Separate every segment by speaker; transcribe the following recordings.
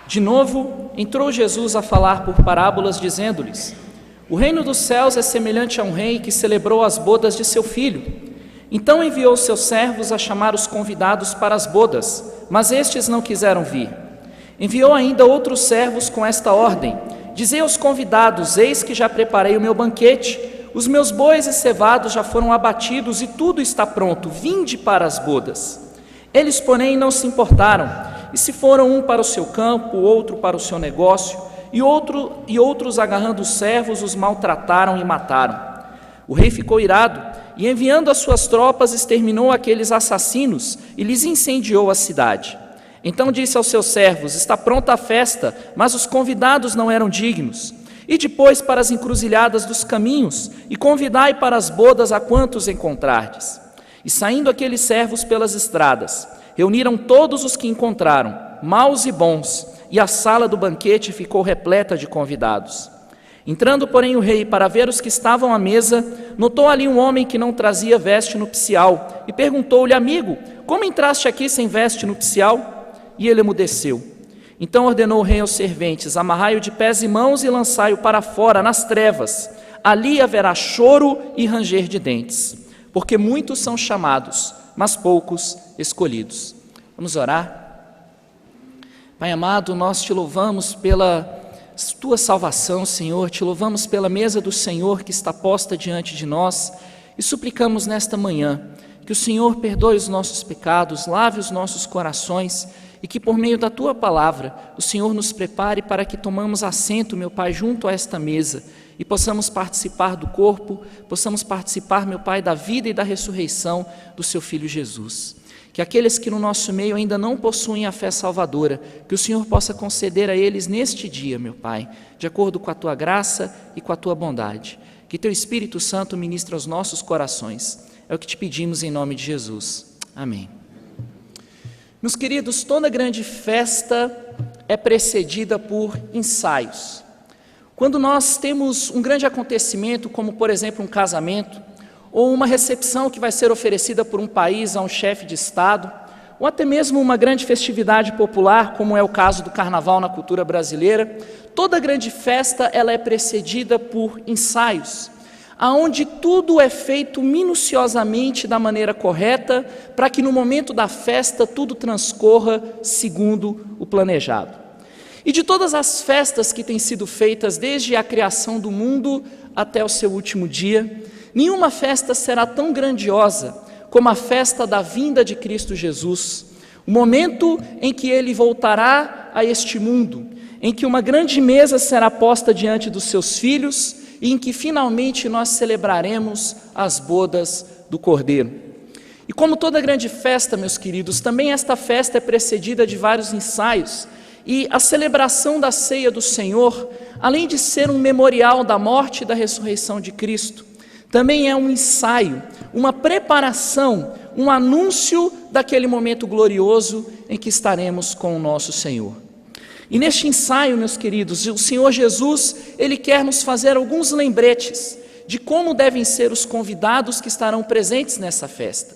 Speaker 1: De novo, entrou Jesus a falar por parábolas, dizendo-lhes: o reino dos céus é semelhante a um rei que celebrou as bodas de seu filho. Então enviou seus servos a chamar os convidados para as bodas, mas estes não quiseram vir. Enviou ainda outros servos com esta ordem: dizei aos convidados: eis que já preparei o meu banquete, os meus bois e cevados já foram abatidos e tudo está pronto, vinde para as bodas. Eles, porém, não se importaram, e se foram um para o seu campo, outro para o seu negócio, e outros, agarrando os servos, os maltrataram e mataram. O rei ficou irado, e enviando as suas tropas, exterminou aqueles assassinos e lhes incendiou a cidade. Então disse aos seus servos: está pronta a festa, mas os convidados não eram dignos. E depois para as encruzilhadas dos caminhos, e convidai para as bodas a quantos encontrardes. E saindo aqueles servos pelas estradas, reuniram todos os que encontraram, maus e bons, e a sala do banquete ficou repleta de convidados. Entrando, porém, o rei para ver os que estavam à mesa, notou ali um homem que não trazia veste nupcial, e perguntou-lhe: amigo, como entraste aqui sem veste nupcial? E ele emudeceu. Então ordenou o rei aos serventes: amarrai-o de pés e mãos e lançai-o para fora, nas trevas. Ali haverá choro e ranger de dentes, porque muitos são chamados, mas poucos escolhidos. Vamos orar? Pai amado, nós te louvamos pela tua salvação, Senhor, te louvamos pela mesa do Senhor que está posta diante de nós e suplicamos nesta manhã que o Senhor perdoe os nossos pecados, lave os nossos corações e que por meio da tua palavra o Senhor nos prepare para que tomamos assento, meu Pai, junto a esta mesa e possamos participar do corpo, possamos participar, meu Pai, da vida e da ressurreição do seu Filho Jesus. Que aqueles que no nosso meio ainda não possuem a fé salvadora, que o Senhor possa conceder a eles neste dia, meu Pai, de acordo com a tua graça e com a tua bondade. Que teu Espírito Santo ministre aos nossos corações. É o que te pedimos em nome de Jesus. Amém. Meus queridos, toda grande festa é precedida por ensaios. Quando nós temos um grande acontecimento, como por exemplo um casamento, ou uma recepção que vai ser oferecida por um país a um chefe de Estado, ou até mesmo uma grande festividade popular, como é o caso do carnaval na cultura brasileira, toda grande festa ela é precedida por ensaios, aonde tudo é feito minuciosamente da maneira correta, para que no momento da festa tudo transcorra segundo o planejado. E de todas as festas que têm sido feitas desde a criação do mundo até o seu último dia, nenhuma festa será tão grandiosa como a festa da vinda de Cristo Jesus, o momento em que Ele voltará a este mundo, em que uma grande mesa será posta diante dos seus filhos e em que finalmente nós celebraremos as bodas do Cordeiro. E como toda grande festa, meus queridos, também esta festa é precedida de vários ensaios, e a celebração da ceia do Senhor, além de ser um memorial da morte e da ressurreição de Cristo, também é um ensaio, uma preparação, um anúncio daquele momento glorioso em que estaremos com o nosso Senhor. E neste ensaio, meus queridos, o Senhor Jesus, Ele quer nos fazer alguns lembretes de como devem ser os convidados que estarão presentes nessa festa.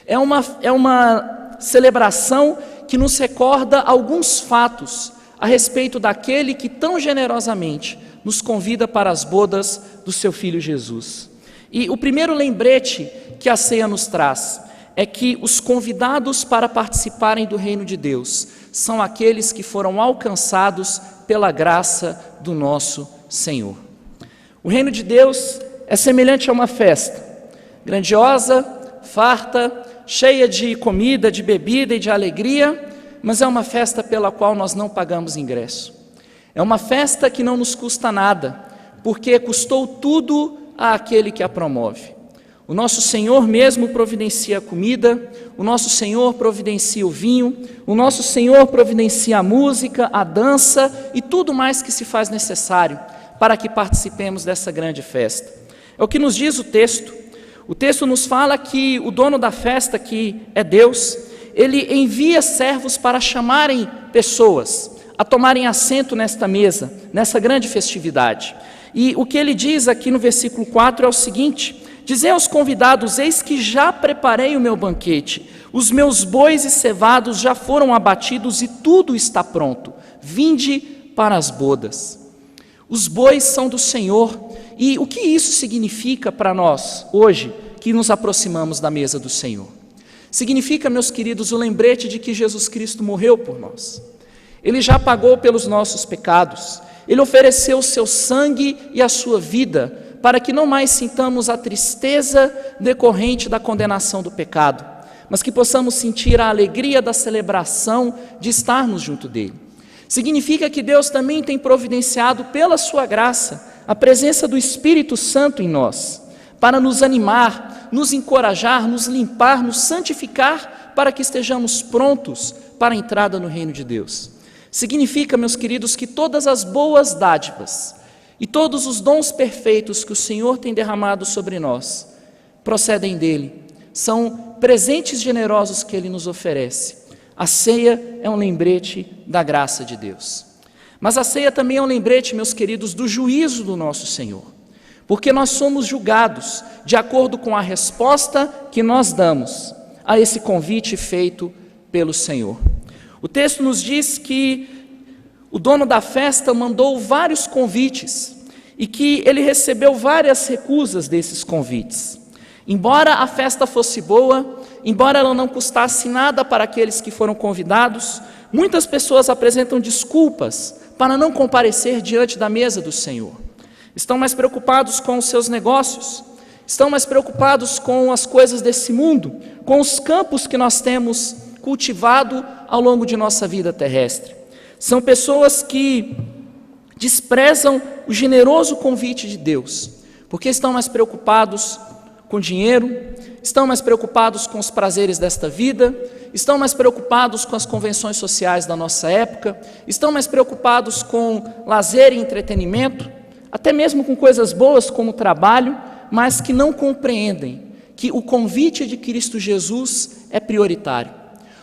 Speaker 1: É uma celebração que nos recorda alguns fatos a respeito daquele que tão generosamente nos convida para as bodas do seu Filho Jesus. E o primeiro lembrete que a ceia nos traz é que os convidados para participarem do reino de Deus são aqueles que foram alcançados pela graça do nosso Senhor. O reino de Deus é semelhante a uma festa, grandiosa, farta, cheia de comida, de bebida e de alegria, mas é uma festa pela qual nós não pagamos ingresso. É uma festa que não nos custa nada, porque custou tudo àquele que a promove. O nosso Senhor mesmo providencia a comida, o nosso Senhor providencia o vinho, o nosso Senhor providencia a música, a dança e tudo mais que se faz necessário para que participemos dessa grande festa. É o que nos diz o texto. O texto nos fala que o dono da festa, que é Deus, Ele envia servos para chamarem pessoas a tomarem assento nesta mesa, nessa grande festividade. E o que ele diz aqui no versículo 4 é o seguinte: dizei aos convidados: eis que já preparei o meu banquete, os meus bois e cevados já foram abatidos e tudo está pronto, vinde para as bodas. Os bois são do Senhor. E o que isso significa para nós, hoje, que nos aproximamos da mesa do Senhor? Significa, meus queridos, o lembrete de que Jesus Cristo morreu por nós. Ele já pagou pelos nossos pecados. Ele ofereceu o seu sangue e a sua vida, para que não mais sintamos a tristeza decorrente da condenação do pecado, mas que possamos sentir a alegria da celebração de estarmos junto dele. Significa que Deus também tem providenciado pela sua graça a presença do Espírito Santo em nós, para nos animar, nos encorajar, nos limpar, nos santificar, para que estejamos prontos para a entrada no reino de Deus. Significa, meus queridos, que todas as boas dádivas e todos os dons perfeitos que o Senhor tem derramado sobre nós procedem dele, são presentes generosos que ele nos oferece. A ceia é um lembrete da graça de Deus. Mas a ceia também é um lembrete, meus queridos, do juízo do nosso Senhor, porque nós somos julgados de acordo com a resposta que nós damos a esse convite feito pelo Senhor. O texto nos diz que o dono da festa mandou vários convites e que ele recebeu várias recusas desses convites. Embora a festa fosse boa, embora ela não custasse nada para aqueles que foram convidados, muitas pessoas apresentam desculpas para não comparecer diante da mesa do Senhor. Estão mais preocupados com os seus negócios, estão mais preocupados com as coisas desse mundo, com os campos que nós temos cultivado ao longo de nossa vida terrestre. São pessoas que desprezam o generoso convite de Deus, porque estão mais preocupados com dinheiro, estão mais preocupados com os prazeres desta vida, estão mais preocupados com as convenções sociais da nossa época, estão mais preocupados com lazer e entretenimento, até mesmo com coisas boas como trabalho, mas que não compreendem que o convite de Cristo Jesus é prioritário.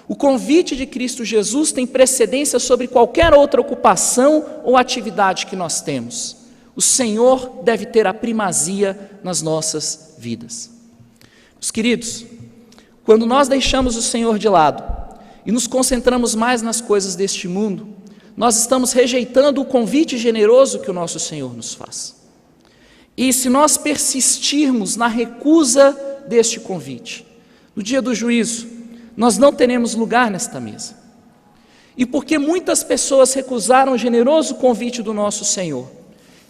Speaker 1: O convite de Cristo Jesus tem precedência sobre qualquer outra ocupação ou atividade que nós temos. O Senhor deve ter a primazia nas nossas vidas. Meus queridos, quando nós deixamos o Senhor de lado e nos concentramos mais nas coisas deste mundo, nós estamos rejeitando o convite generoso que o nosso Senhor nos faz. E se nós persistirmos na recusa deste convite, no dia do juízo, nós não teremos lugar nesta mesa. E porque muitas pessoas recusaram o generoso convite do nosso Senhor,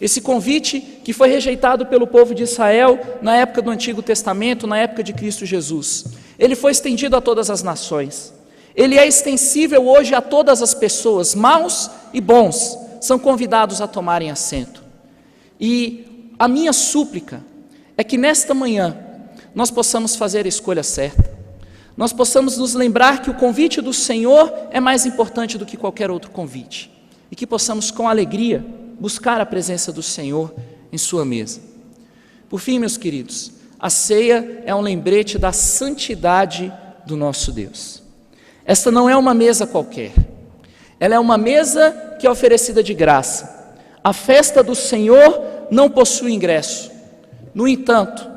Speaker 1: esse convite que foi rejeitado pelo povo de Israel na época do Antigo Testamento, na época de Cristo Jesus, ele foi estendido a todas as nações. Ele é extensível hoje a todas as pessoas, maus e bons, são convidados a tomarem assento. E a minha súplica é que nesta manhã nós possamos fazer a escolha certa. Nós possamos nos lembrar que o convite do Senhor é mais importante do que qualquer outro convite. E que possamos com alegria buscar a presença do Senhor em sua mesa. Por fim, meus queridos, a ceia é um lembrete da santidade do nosso Deus. Esta não é uma mesa qualquer. Ela é uma mesa que é oferecida de graça. A festa do Senhor não possui ingresso. No entanto,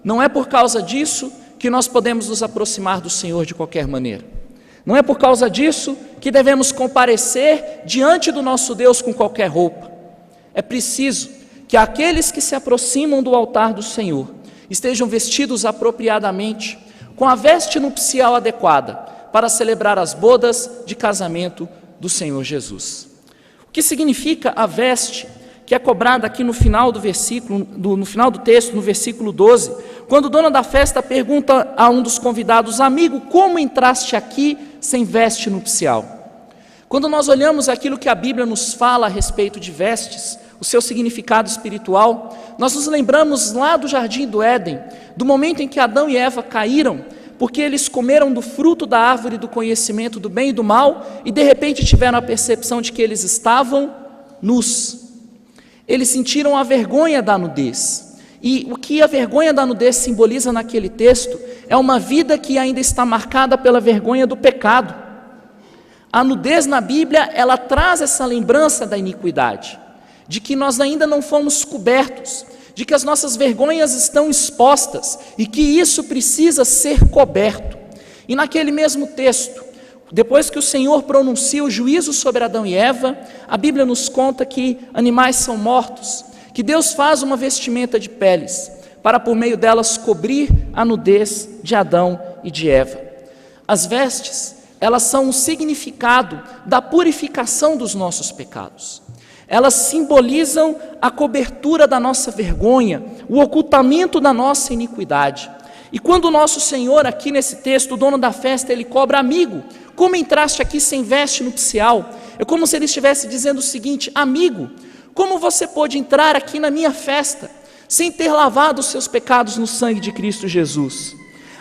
Speaker 1: não é por causa disso que nós podemos nos aproximar do Senhor de qualquer maneira. Não é por causa disso que devemos comparecer diante do nosso Deus com qualquer roupa. É preciso que aqueles que se aproximam do altar do Senhor estejam vestidos apropriadamente, com a veste nupcial adequada, para celebrar as bodas de casamento do Senhor Jesus. O que significa a veste que é cobrada aqui no final do versículo, no final do texto, no versículo 12, quando o dono da festa pergunta a um dos convidados: amigo, como entraste aqui sem veste nupcial? Quando nós olhamos aquilo que a Bíblia nos fala a respeito de vestes, o seu significado espiritual, nós nos lembramos lá do Jardim do Éden, do momento em que Adão e Eva caíram, porque eles comeram do fruto da árvore do conhecimento do bem e do mal, e de repente tiveram a percepção de que eles estavam nus. Eles sentiram a vergonha da nudez. E o que a vergonha da nudez simboliza naquele texto é uma vida que ainda está marcada pela vergonha do pecado. A nudez na Bíblia, ela traz essa lembrança da iniquidade, de que nós ainda não fomos cobertos, de que as nossas vergonhas estão expostas e que isso precisa ser coberto. E naquele mesmo texto, Depois que o Senhor pronuncia o juízo sobre Adão e Eva, a Bíblia nos conta que animais são mortos, que Deus faz uma vestimenta de peles, para por meio delas cobrir a nudez de Adão e de Eva. As vestes, elas são um significado da purificação dos nossos pecados. Elas simbolizam a cobertura da nossa vergonha, o ocultamento da nossa iniquidade. E quando o nosso Senhor, aqui nesse texto, o dono da festa, ele cobra: amigo, como entraste aqui sem veste nupcial? É como se ele estivesse dizendo o seguinte: amigo, como você pôde entrar aqui na minha festa sem ter lavado os seus pecados no sangue de Cristo Jesus?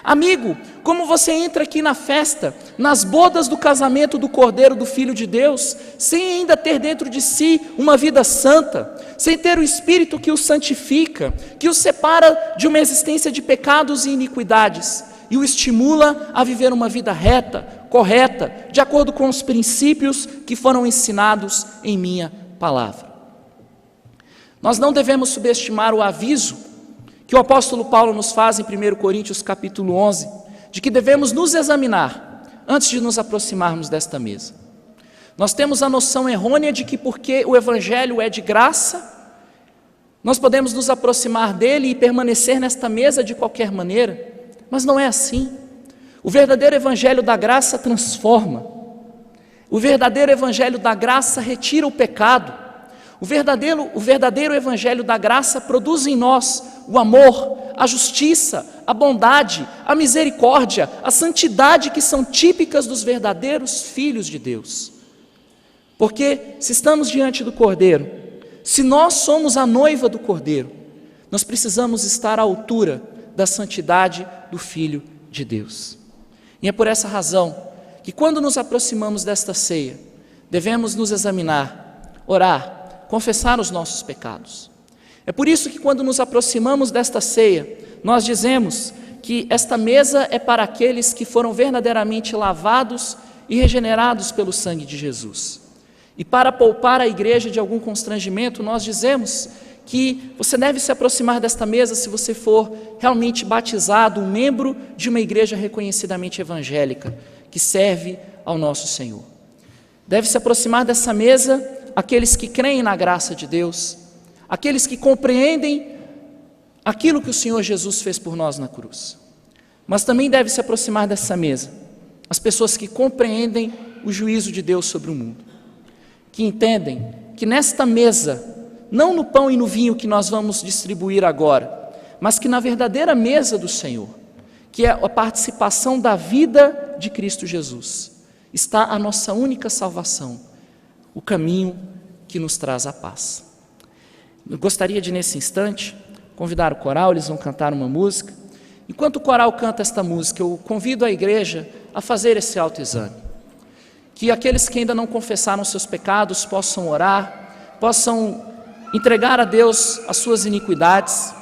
Speaker 1: Amigo, como você entra aqui na festa, nas bodas do casamento do Cordeiro do Filho de Deus, sem ainda ter dentro de si uma vida santa, sem ter o Espírito que o santifica, que o separa de uma existência de pecados e iniquidades, e o estimula a viver uma vida reta, correta, de acordo com os princípios que foram ensinados em minha palavra. Nós não devemos subestimar o aviso que o apóstolo Paulo nos faz em 1 Coríntios capítulo 11, de que devemos nos examinar antes de nos aproximarmos desta mesa. Nós temos a noção errônea de que porque o Evangelho é de graça, nós podemos nos aproximar dele e permanecer nesta mesa de qualquer maneira, mas não é assim. O verdadeiro Evangelho da graça transforma. O verdadeiro Evangelho da graça retira o pecado. O verdadeiro Evangelho da graça produz em nós o amor, a justiça, a bondade, a misericórdia, a santidade que são típicas dos verdadeiros filhos de Deus. Porque se estamos diante do Cordeiro, se nós somos a noiva do Cordeiro, nós precisamos estar à altura da santidade do Filho de Deus. E é por essa razão que quando nos aproximamos desta ceia, devemos nos examinar, orar, confessar os nossos pecados. É por isso que quando nos aproximamos desta ceia, nós dizemos que esta mesa é para aqueles que foram verdadeiramente lavados e regenerados pelo sangue de Jesus. E para poupar a igreja de algum constrangimento, nós dizemos que você deve se aproximar desta mesa se você for realmente batizado, um membro de uma igreja reconhecidamente evangélica, que serve ao nosso Senhor. Deve se aproximar dessa mesa aqueles que creem na graça de Deus, aqueles que compreendem aquilo que o Senhor Jesus fez por nós na cruz. Mas também deve se aproximar dessa mesa as pessoas que compreendem o juízo de Deus sobre o mundo, que entendem que nesta mesa, não no pão e no vinho que nós vamos distribuir agora, mas que na verdadeira mesa do Senhor, que é a participação da vida de Cristo Jesus, está a nossa única salvação, o caminho que nos traz a paz. Eu gostaria de, nesse instante, convidar o coral, eles vão cantar uma música. Enquanto o coral canta esta música, eu convido a igreja a fazer esse autoexame. Que aqueles que ainda não confessaram seus pecados possam orar, possam entregar a Deus as suas iniquidades,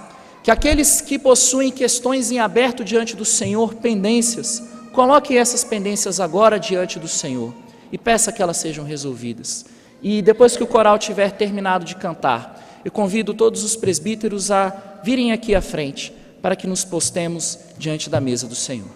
Speaker 1: que aqueles que possuem questões em aberto diante do Senhor, pendências, coloquem essas pendências agora diante do Senhor e peça que elas sejam resolvidas. E depois que o coral tiver terminado de cantar, eu convido todos os presbíteros a virem aqui à frente, para que nos postemos diante da mesa do Senhor.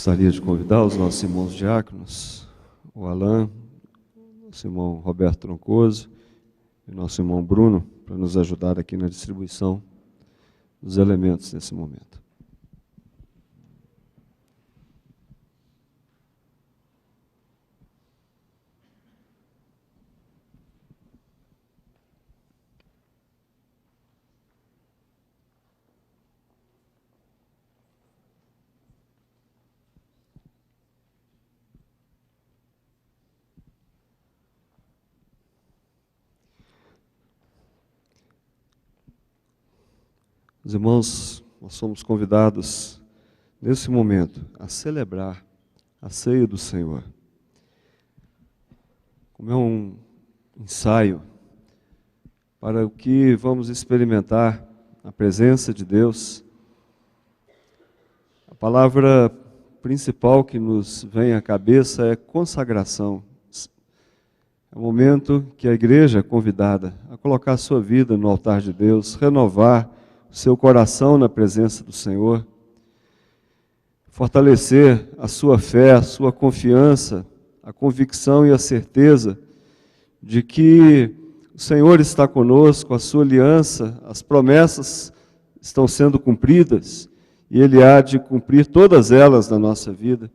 Speaker 2: Gostaria de convidar os nossos irmãos diáconos, o Alain, nosso irmão Roberto Troncoso e nosso irmão Bruno, para nos ajudar aqui na distribuição dos elementos nesse momento. Os irmãos, nós somos convidados, nesse momento, a celebrar a ceia do Senhor. Como é um ensaio para o que vamos experimentar na presença de Deus, a palavra principal que nos vem à cabeça é consagração. É o momento que a igreja é convidada a colocar a sua vida no altar de Deus, renovar seu coração na presença do Senhor, fortalecer a sua fé, a sua confiança, a convicção e a certeza de que o Senhor está conosco, a sua aliança, as promessas estão sendo cumpridas e Ele há de cumprir todas elas na nossa vida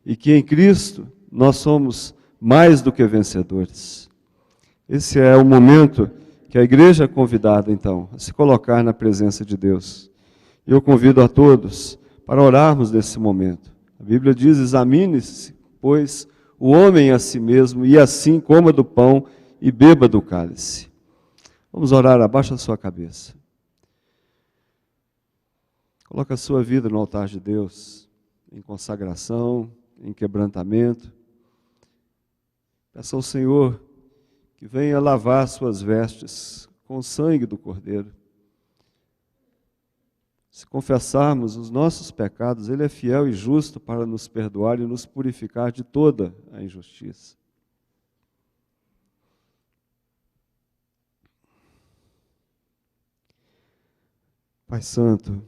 Speaker 2: e que em Cristo nós somos mais do que vencedores. Esse é o momento que a igreja é convidada, então, a se colocar na presença de Deus. E eu convido a todos para orarmos nesse momento. A Bíblia diz, examine-se, pois, o homem a si mesmo, e assim coma do pão e beba do cálice. Vamos orar, abaixa a sua cabeça. Coloca a sua vida no altar de Deus, em consagração, em quebrantamento. Peça ao Senhor que venha lavar suas vestes com o sangue do Cordeiro. Se confessarmos os nossos pecados, Ele é fiel e justo para nos perdoar e nos purificar de toda a injustiça. Pai Santo,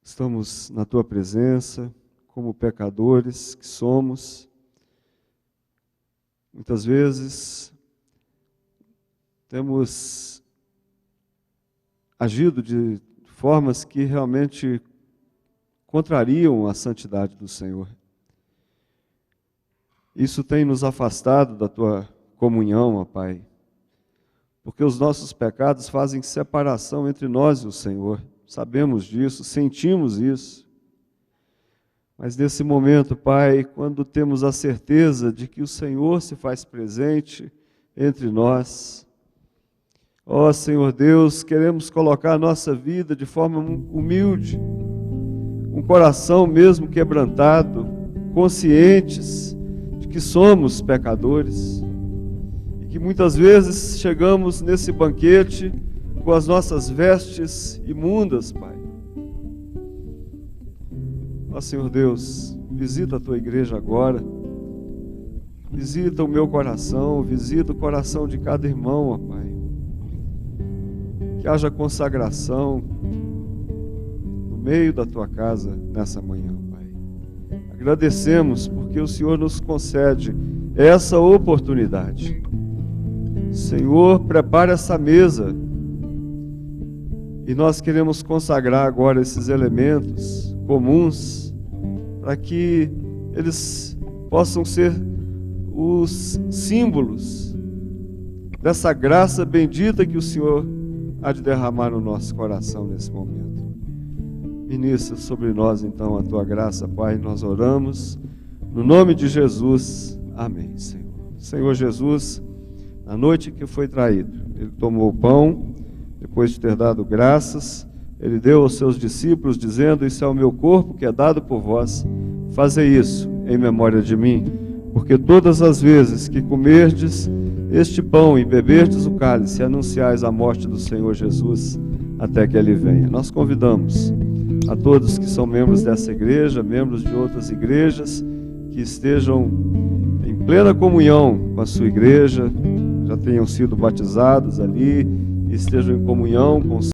Speaker 2: estamos na Tua presença, como pecadores que somos. Muitas vezes temos agido de formas que realmente contrariam a santidade do Senhor. Isso tem nos afastado da Tua comunhão, ó Pai, porque os nossos pecados fazem separação entre nós e o Senhor. Sabemos disso, sentimos isso. Mas nesse momento, Pai, quando temos a certeza de que o Senhor se faz presente entre nós, ó Senhor Deus, queremos colocar a nossa vida de forma humilde, um coração mesmo quebrantado, conscientes de que somos pecadores e que muitas vezes chegamos nesse banquete com as nossas vestes imundas, Pai. Ó Senhor Deus, visita a Tua igreja agora, visita o meu coração, visita o coração de cada irmão, ó Pai. Que haja consagração no meio da Tua casa nessa manhã, Pai. Agradecemos porque o Senhor nos concede essa oportunidade. Senhor, prepara essa mesa e nós queremos consagrar agora esses elementos comuns para que eles possam ser os símbolos dessa graça bendita que o Senhor há de derramar no nosso coração nesse momento. Ministra sobre nós então a Tua graça, Pai, nós oramos no nome de Jesus, amém, Senhor. Senhor Jesus, na noite que foi traído, Ele tomou o pão, depois de ter dado graças, Ele deu aos seus discípulos, dizendo: isso é o meu corpo que é dado por vós, fazei isso em memória de mim, porque todas as vezes que comerdes este pão e beberdes o cálice, anunciais a morte do Senhor Jesus, até que Ele venha. Nós convidamos a todos que são membros dessa igreja, membros de outras igrejas, que estejam em plena comunhão com a sua igreja, já tenham sido batizados ali, e estejam em comunhão com o